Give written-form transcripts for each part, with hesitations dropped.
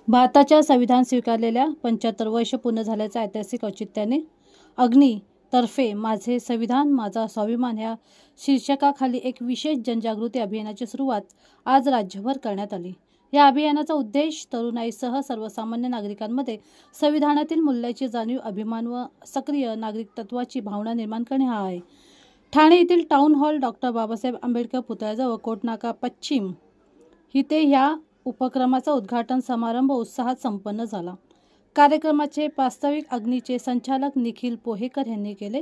भारताच्या संविधान स्वीकारलेल्या 75 वर्ष पूर्ण झाल्याच्या ऐतिहासिक औचित्याने अग्नी तर्फे माझे संविधान माझा स्वाभिमान ह्या शीर्षकाखाली एक विशेष जनजागृती अभियानाची सुरुवात आज राज्यभर करण्यात आली। या अभियानाचा उद्देश तरुणाईसह सर्वसामान्य नागरिकांमध्ये संविधानातील मूल्याची जाणीव, अभिमान व सक्रिय नागरिकत्वाची भावना निर्माण करणे हा आहे। ठाणे येथील town hall doctor Babasaheb Ambedkar पुतळ्याजवळ कोटनाका पश्चिम इथे ह्या उपक्रमाचा उद्घाटन समारंभ उत्साहात संपन्न झाला। कार्यक्रमाचे प्रास्ताविक अग्नीचे संचालक निखिल पोहेकर यांनी केले।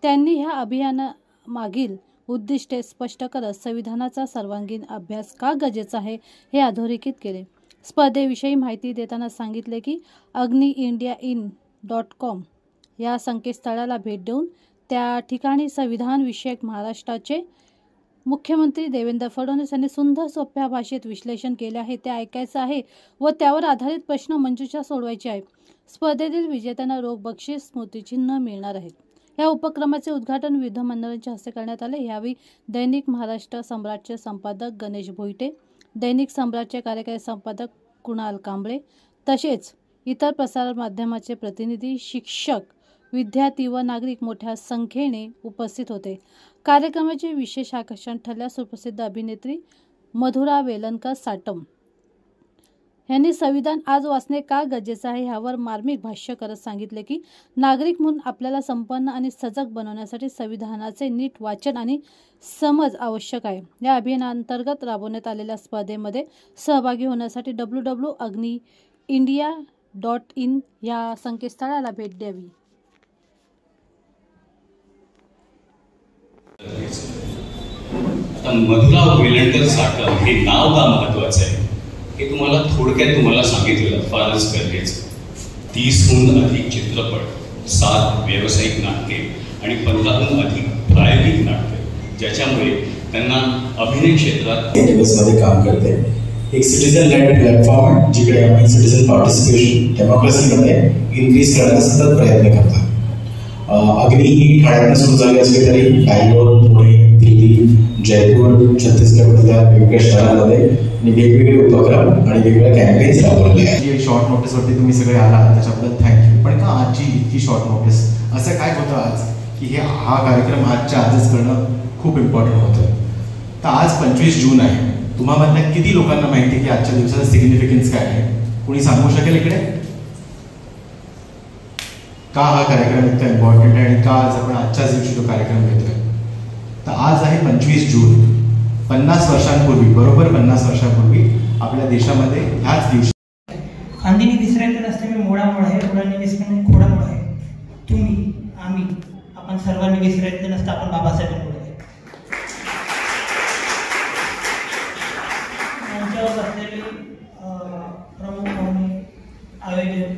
त्यांनी ह्या अभियानामागील उद्दिष्टे स्पष्ट करत संविधानाचा सर्वांगीण अभ्यास का गरजेचा आहे हे अधोरेखित केले। स्पर्धेविषयी माहिती देताना सांगितले की agniindiain.com या संकेतस्थळाला भेट देऊन त्या ठिकाणी संविधान विषयक महाराष्ट्राचे मुख्यमंत्री देवेंद्र फडणवीस यांनी सुंदर सोप्या भाषेत विश्लेषण केले आहे ते ऐकायचे आहे व त्यावर आधारित प्रश्न मंजुषा सोडवायचे आहे। स्पर्धेतील विजेत्यांना रोख बक्षीस, स्मृतिचिन्ह मिळणार आहेत। या उपक्रमाचे उद्घाटन विविध मंडळांच्या हस्ते करण्यात आले। यावेळी दैनिक महाराष्ट्र सम्राटचे संपादक गणेश भोईटे, दैनिक सम्राटचे कार्यकारी संपादक कुणाल कांबळे तसेच इतर प्रसार माध्यमाचे प्रतिनिधी, शिक्षक, विद्यार्थी व नागरिक मोठ्या संख्येने उपस्थित होते। कार्यक्रमाचे विशेष आकर्षण ठरल्या सुप्रसिद्ध अभिनेत्री मधुरा वेलणकर साटम यांनी संविधान आज वाचणे का गरजेचे आहे यावर मार्मिक भाष्य करत सांगितले की नागरिक म्हणून आपल्याला संपन्न आणि सजग बनवण्यासाठी संविधानाचे नीट वाचन आणि समज आवश्यक आहे। या अभियानांतर्गत राबवण्यात आलेल्या स्पर्धेमध्ये सहभागी होण्यासाठी www.agniindia.in या संकेतस्थळाला भेट द्यावी। आता मधुरा वेलणकर साटम हे नाव का महत्वाचं आहे हे तुम्हाला सांगितलेलं फारच गरजेचं। 30हून अधिक चित्रपट, 7 व्यावसायिक नाटके आणि 15हून अधिक प्रायोगिक नाटके ज्याच्यामुळे त्यांना अभिनय क्षेत्रात मध्ये काम करते। एक सिटीजन लेड प्लॅटफॉर्म जिकडे आम्ही सिटीजन पार्टिसिपेशन डेमोक्रेसीमध्ये इन्क्रीज करण्याचा सतत प्रयत्न करतो। अग्नी ही ठाण्यातून सुरू झाली असली तरी बँगलोर, पुणे, दिल्ली, जयपूर, छत्तीसगडमधल्या वेगवेगळ्या शहरांमध्ये वेगवेगळे उपक्रम आणि वेगवेगळ्या कॅम्पेन्स राबवले आहेत। शॉर्ट नोटीसवरती तुम्ही सगळे आलात त्याच्याबद्दल थँक्यू। पण का आजची इतकी शॉर्ट नोटीस? असं काय होतं आज की हा कार्यक्रम आजच्या आजच करणं खूप इम्पॉर्टंट होतं। तर आज 25 जून आहे। तुम्हाला किती लोकांना माहिती आहे की आजच्या दिवसाचं सिग्निफिकन्स काय आहे? कोणी सांगू शकेल इकडे? का हा कार्यक्रम इतका इम्पॉर्टंट आहे आणि का आज आपण आजच्याच दिवशी तो कार्यक्रम घेतोय? तर आज आहे 25 जून। 50 वर्षांपूर्वी, बरोबर 50 वर्षांपूर्वी आपल्या देशामध्ये ह्याच दिवशी खांदीने विसरायचं नसते मी मोडामोड आहे, मुलांनी विसरणं खोडामोड आहे। तुम्ही, आम्ही, आपण सर्वांनी विसरायचं नसतं आपण बाबासाहेबांपुढे आहे। मंचावर बसलेले प्रमुख पाहुणे, आयोजक,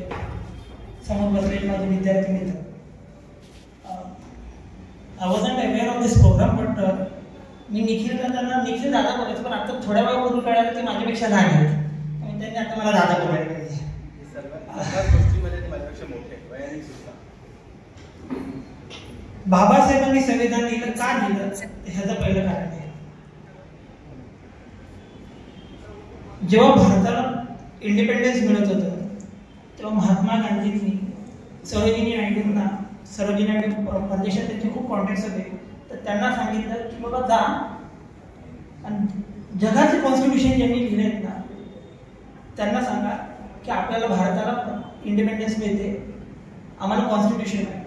समोर बसलेले माझे विद्यार्थी मित्र, I wasn't aware of this program, but मी निखिल दादा बोलायचं, पण आता थोड्या वेळापूर्वी कळालं की माझ्यापेक्षा लहान आहेत आणि त्यांनी आता मला दादा बोलायला पाहिजे। बाबासाहेबांनी संविधान लिहिलं, का लिहिलं ह्याचं पहिलं कारण आहे। जेव्हा भारताला इंडिपेंडन्स मिळत होतं तेव्हा महात्मा गांधींनी सरोजिनी नायडूंना, सरोजिनी नायडू परदेशात त्यांचे खूप कॉन्टॅक्ट्स होते, तर त्यांना सांगितलं की बाबा जा आणि जगाचे कॉन्स्टिट्यूशन ज्यांनी लिहिलेत ना त्यांना सांगा की आपल्याला भारताला इंडिपेंडन्स मिळते, आम्हाला कॉन्स्टिट्यूशन आहे।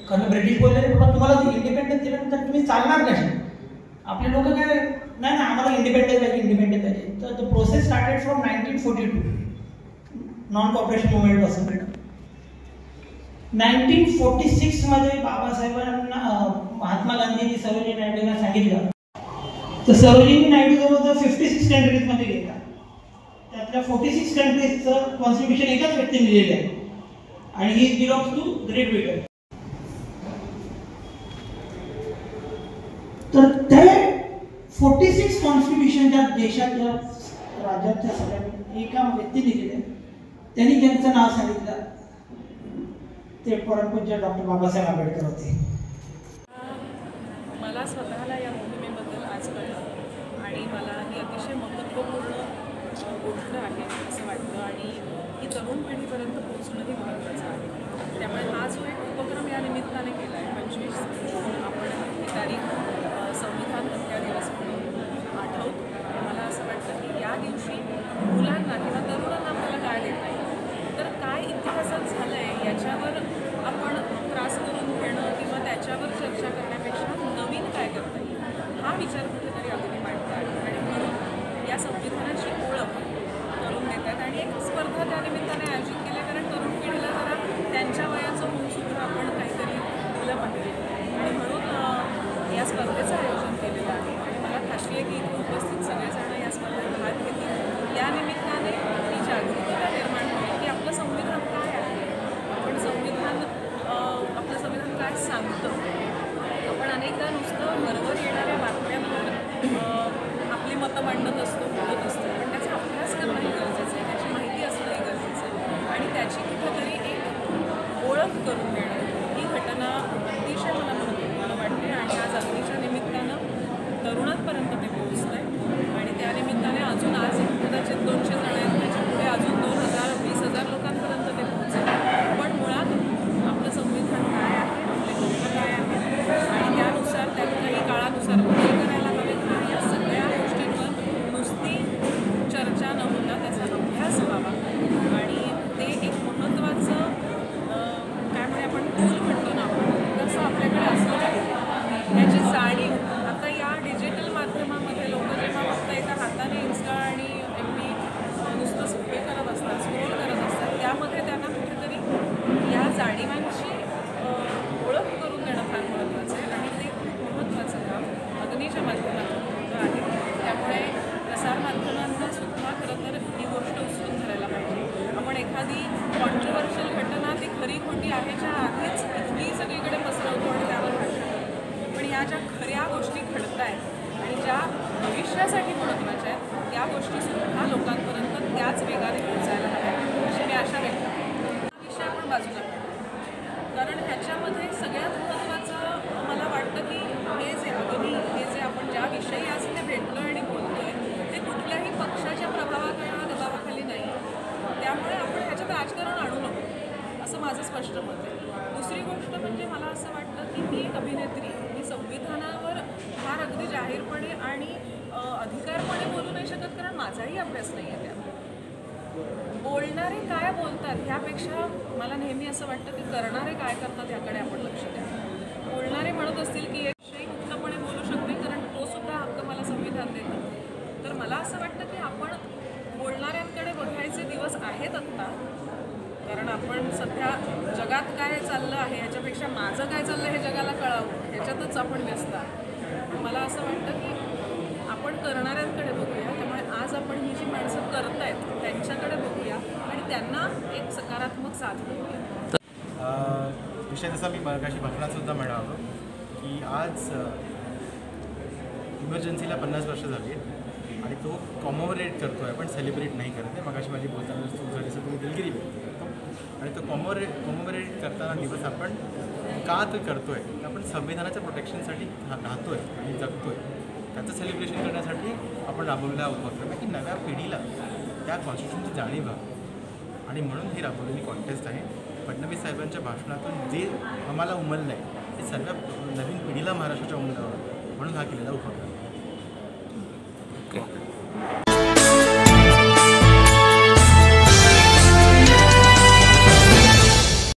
कारण ब्रिटिश बोलले बाबा तुम्हाला इंडिपेंडन्स दिल्यानंतर तुम्ही चालणार कसे? आपले लोक काय नाही ना आम्हाला इंडिपेंडन्स पाहिजे। तर the process started from 1942 non cooperation movement पासून। 1946 मध्ये बाबासाहेबांना महात्मा गांधींनी सरोजिनी नायडूंना सांगितलं, तर सरोजिनी नायडू जवळ 56 कंट्रीजमध्ये गेला, त्यातल्या 46 कंट्रीजचं कॉन्स्टिट्यूशन एकाच व्यक्तीने लिहिलेलं आहे आणि ही बिलॉंग्स टू ग्रेट ब्रिटन। तर ते 46 कॉन्स्टिट्यूशनच्या देशातल्या राज्याच्या सगळ्या एका व्यक्तीने लिहिले, त्यांनी ज्यांचं नाव सांगितलं ते परमपूज्य डॉक्टर बाबासाहेब आंबेडकर होते। मला स्वतःला या मोहिमेबद्दल आज कळलं आणि मला ही अतिशय महत्त्वपूर्ण गोष्ट आहे असं वाटतं आणि ही तरुण पिढीपर्यंत पोहोचणंही महत्त्वाचं आहे. त्यामुळे हा जो एक उपक्रम या निमित्ताने केला आहे 25 जून आपण ही तारीख संविधान हत्या दिवस म्हणून आठवतो. मला असं वाटतं की या दिवशी मुलांना किंवा तरुणांना आपल्याला काय देता येईल, तर काय इतिहासात झालं आहे याच्यावर आपण त्रास करून घेणं किंवा त्याच्यावर चर्चा करण्यापेक्षा नवीन काय करता येईल हा विचार कुठेतरी अगदी मांडता आहे. आणि म्हणून या संविधानाची ओळख करून देतात आणि एक स्पर्धा त्या निमित्ताने आयोजित केली, कारण तरुण पिढीला जरा त्यांच्या वयाचं होऊन सुद्धा आपण काहीतरी दिलं पाहिजे आणि म्हणून या स्पर्धेचं आयोजन केलेलं आहे. आणि मला खात्री आहे की इथे उपस्थित सगळेजण या स्पर्धेत भाग घेतील. या निमित्ताने ही जागरूकता निर्माण होईल की आपलं संविधान काय आहे, आपण संविधान आपलं संविधान काय सांगतं. आपण अनेकदा नुसतं वरवर येणाऱ्या बातम्यांवर आपली मतं मांडत असतो, बोलत असतो, पण त्याचा अभ्यास करणंही गरजेचं आहे, त्याची माहिती असणंही गरजेचं आहे आणि त्याची कुठेतरी एक ओळख करून देणं ही घटना अतिशय मला महत्त्वपूर्ण वाटते. आणि आज अग्नीच्या निमित्तानं तरुणांपर्यंत ते पोहोचलं आहे आणि त्या निमित्ताने अजून आज कदाचित 200 जण आहेत, त्याच्या पुढे अजून 2000 20,000 लोकांपर्यंत ते पोहोचेल. पण मुळात आपलं संविधान काय आहे, आपले लोक काय आहेत आणि त्यानुसार त्याच्याही काळानुसार बदल करायला हवेत का, या सगळ्या गोष्टींवर नुसती चर्चा न होता त्याचा अभ्यास व्हावा आणि ते एक महत्त्वाचं काय म्हणजे आपण टूल म्हणतो ना आपण, तसं आपल्याकडे असलं पाहिजे. याची जाणीव आता या डिजिटल माध्यमामध्ये लोक जेव्हा फक्त एका हाताने इन्स्टा आणि FB नुसतं हे करत असतात, स्क्रोल करत असतात, त्यामध्ये त्यांना कुठेतरी या जाणीवांची ओळख करून देणं फार महत्त्वाचं आहे आणि ते खूप महत्त्वाचं काम अग्नीच्या माध्यमातून होतं आहे. त्यामुळे प्रसारमाध्यमांना सुद्धा खरं तर ही गोष्ट उचलून धरायला पाहिजे. आपण एखादी कॉन्ट्रोवर्शियल घटना ती खरी खोटी आहेच्या आधीच इतकी सगळीकडे पसरवतो आणि त्यावर भाषण करतो, पण या ज्या खऱ्या गोष्टी घडत आहेत आणि ज्या भविष्यासाठी महत्त्वाच्या आहेत त्या गोष्टीसुद्धा लोकांपर्यंत त्याच वेगाने पोहोचायला हव्या अशी मी आशा व्यक्त करते. हा विषय आपण बाजूला काढू, कारण ह्याच्यामध्ये सगळ्यात महत्त्वाचं मला वाटतं की हे जे अग्नी, हे जे आपण ज्या विषयी आज इथे भेटलो आणि बोलतोय ते कुठल्याही पक्षाच्या प्रभावाखाली दबावाखाली नाही. त्यामुळे आपण ह्याच्यात राजकारण आणू नको असं माझं स्पष्ट मत आहे. दुसरी गोष्ट म्हणजे मला असं वाटतं की मी एक अभिनेत्री, मी संविधानावर फार अगदी जाहीरपणे आणि अधिकारपणे बोलू नाही शकत, कारण माझाही अभ्यास नाही आहे त्यात. बोलणारे काय बोलतात ह्यापेक्षा मला नेहमी असं वाटतं की करणारे काय करतात ह्याकडे आपण लक्ष द्या. बोलणारे म्हणत असतील की एक विषयी मुक्तपणे बोलू शकते कारण तो सुद्धा हक्क मला संविधान देतं, तर मला असं वाटतं की आपण बोलणाऱ्यांकडे बघायचे दिवस आहेत आत्ता. कारण आपण सध्या जगात काय चाललं आहे ह्याच्यापेक्षा माझं काय चाललं हे जगाला कळावं ह्याच्यातच आपण व्यस्त आहोत. मला असं वाटतं की आपण करणाऱ्यांकडे बघूया. त्यामुळे आज आपण ही जी माणसं करत आहेत त्यांच्याकडे बघूया आणि त्यांना एक सकारात्मक साथ देऊया. विषय जसा मी मगाशी भाषणातसुद्धा म्हणालो की आज इमर्जन्सीला 50 वर्ष झाली आणि तो कॉमोमरेट करतो आहे, आपण सेलिब्रेट नाही करत आहे. मगाशी माझी बोलताना जसं तुम्ही दिलगिरी व्यक्त करतो आणि तो कॉमोमरेट करताना दिवस आपण का तर करतो आहे, आपण संविधानाच्या प्रोटेक्शनसाठी राहतो आहे आणि जगतो आहे. त्याचं सेलिब्रेशन करण्यासाठी आपण राबवलेला उपक्रम आहे की नव्या पिढीला त्या कॉन्स्टिट्यूशनची जाणीव व्हावी आणि म्हणून ही राबवलेली कॉन्टेस्ट आहे. फडणवीस साहेबांच्या भाषणातून जे आम्हाला उमललं आहे ते सर्व नवीन पिढीला महाराष्ट्राच्या उमलावं म्हणून हा केलेला उपक्रम.